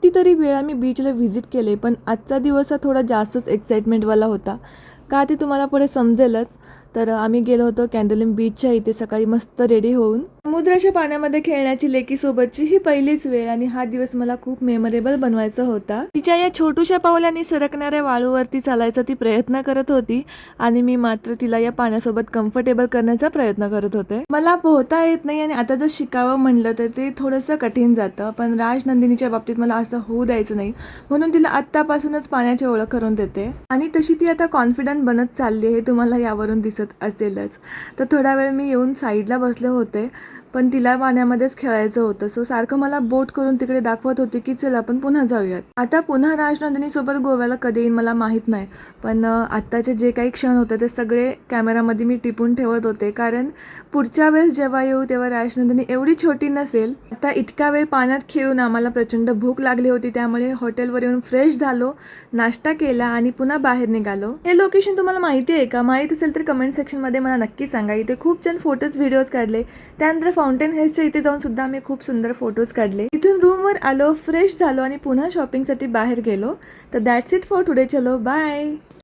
कितीतरी वेळा मी बीचला व्हिजिट केले, पण आजचा दिवस हा थोडा जास्तच एक्साइटमेंटवाला होता. का ते तुम्हाला पुढे समजेलच. तर आम्ही गेलो होतो कॅन्डोलिम बीचच्या इथे सकाळी मस्त रेडी होऊन. समुद्राच्या पाण्यामध्ये खेळण्याची लेकीसोबतची ही पहिलीच वेळ आणि हा दिवस मला खूप मेमोरेबल बनवायचा होता. तिच्या या छोटूशा पावलांनी सरकणाऱ्या वाळूवरती चालायचा ती प्रयत्न करत होती आणि मी मात्र तिला या पाण्यासोबत कम्फर्टेबल करण्याचा प्रयत्न करत होते. मला पोहता येत नाही आणि आता जर शिकावं म्हणलं तर ते थोडंसं कठीण जातं, पण राजनंदिनीच्या बाबतीत मला असं होऊ द्यायचं नाही, म्हणून तिला आत्तापासूनच पाण्याची ओळख करून देते. आणि तशी ती आता कॉन्फिडंट बनत चालली आहे, तुम्हाला यावरून दिसत असेलच. तर थोडा वेळ मी येऊन साईडला बसले होते, पण तिला पाण्यामध्येच खेळायचं होतं. सो सारखं मला बोट करून तिकडे दाखवत होते की चल आपण पुन्हा जाऊयात. आता पुन्हा राजनंदिनी सोबत गोव्याला कधी येईन मला माहीत नाही, पण आत्ताचे जे काही क्षण होते ते सगळे कॅमेरामध्ये मी टिपून ठेवत होते, कारण पुढच्या वेळेस जेव्हा येऊ तेव्हा राजनंदिनी एवढी छोटी नसेल. आता इतका वेळ पाण्यात खेळून आम्हाला प्रचंड भूक लागली होती, त्यामुळे हॉटेलवर येऊन फ्रेश झालो, नाश्ता केला आणि पुन्हा बाहेर निघालो. हे लोकेशन तुम्हाला माहिती आहे का? माहिती असेल तर कमेंट सेक्शनमध्ये मला नक्की सांगा. इथे खूप छान फोटोज व्हिडिओज काढले. त्यानंतर फाउंटेन हिल्सच्या इथे जाऊन सुद्धा आम्ही खूप सुंदर फोटोज काढले. इथून रूमवर आलो, फ्रेश झालो आणि पुन्हा शॉपिंगसाठी बाहेर गेलो. तर दॅट्स इट फॉर टुडे. चलो बाय.